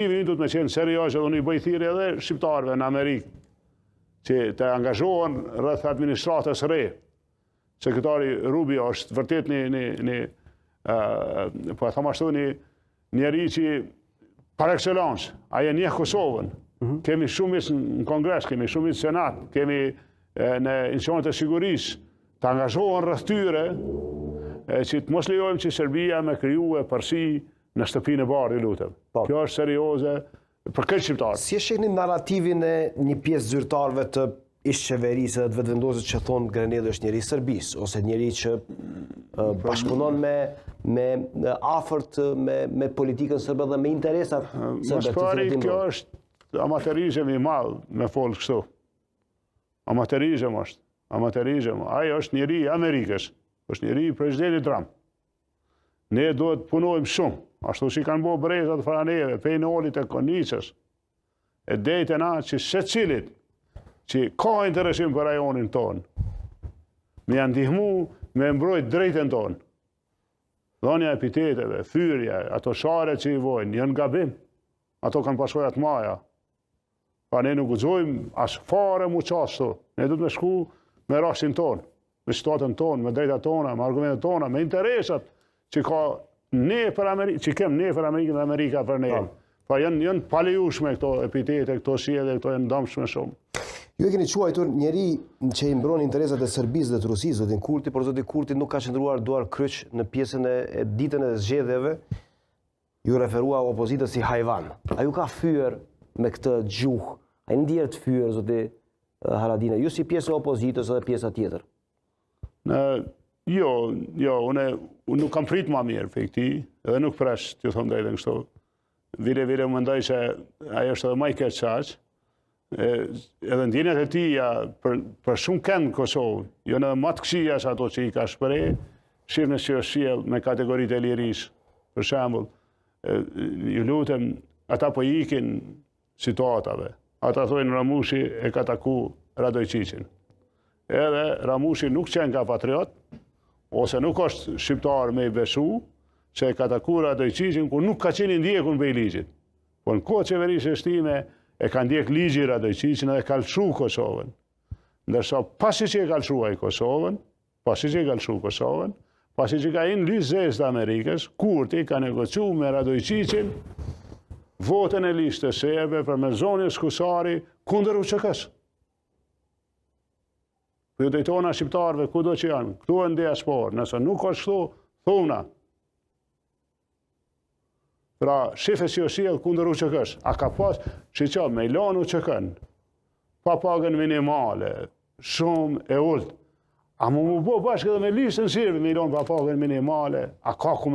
Një du të me qenë serios edhe një bëjthiri edhe shqiptarëve në Amerikë që të angazhohen rreth administratës re. Sekretari Rubio është vërtet po e thama ashtu, një njeri që par excellence, aje njeh Kosovën. Kemi shumis në Kongres, kemi shumis në Senat, kemi në institucionet e sigurisë, të angazhohen rreth tyre, që të mos lejojmë që Serbia me kriju e përsi në shtëpinë e bardhë, lutem. Kjo është serioze për këtë shqiptarë. Si e shihni narrativin e një pjesë zyrtarëve të ish-qeverisë dhe të vetëvendosit që thonë Grenelli është njeri Serbisë, ose njeri që bashkëpunon me afërt me politikën serbe dhe me interesat serbe. Mëspari, kjo është amaterizëm i madh me folë kështu. Amaterizëm është. Amaterizëm. Ajo është njeri i Amerikës. është njeri i presidenti Trump. Ne duhet punojmë shumë. Ashtu si kanë bo brezat franeve, pejnë olit e konicës, e dejtë na që se cilit që ka interesim për rajonin tonë, me janë ndihmu me mbrojt drejten tonë. Dhonja epiteteve, fyrja, ato share që i vojnë, janë gabim. Ato kanë paskojat maja. Pa ne nuk guxojmë as fare mu qastu. Ne du të me shku me rastin tonë, me situatën tonë, me drejta tona, me argumentet tona, me interesat që ka ne për Amerikë, që kem ne për Amerikën dhe Amerika për ne. Pa janë palejushme këto epitete, këto sjellje, këto janë dëmshme shumë. Ju e keni quajtur njeri që i mbron interesat e Serbisë dhe të Rusisë, zotin Kurti, por zoti Kurti nuk ka qëndruar duar kryq në pjesën e ditën e zgjedhjeve. Ju referua opozitës si hajvan. A ju ka fyer me këtë gjuhë? A i ndjerë të fyer, zoti Haradina? Ju si pjesë e opozitës edhe pjesa tjetër? Jo, unë nuk kam prit ma mirë për këti, edhe nuk presh, të thonë drejtën kështu. Vire më mendoj që ajo është edhe maj keq qaq, edhe ndjenjat e tija për shumë kënd në Kosovë, jo në më të këqija se ato që i ka shprej, shirë në që është shiel me kategoritë e lirisë, për shembull, ju lutem, ata po ikin situatave, ata thojnë Ramushi e ka taku Radojqiqin. Edhe Ramushi nuk qenë ka patriot, ose nuk është shqiptar me i besu, që e ka taku Radojqiqin, ku nuk ka qenë ndjekun për i ligjit. Po në kohë qeverisë e shtime, e ka ndjek ligji Radojqiqin edhe kalëshu Kosovën. Ndërsa pasi që e kalëshua i Kosovën, pasi që ka inë lizes të Amerikës, Kurti ka negociu me Radojqiqin votën e listës serbe për me zonjës Kusari kundër UÇK-s. Për ju dejtona shqiptarve kudo që janë, këtu e në diasporë, nëse nuk është shtu, thuna. Pra, shifës që sjell kundër UÇK-s, a ka pas që që me ilan UÇK-n, pa pagën minimale, shumë e ullët, a mu bo bashkë edhe me listën serbe me ilan pa pagën minimale, a ka ku me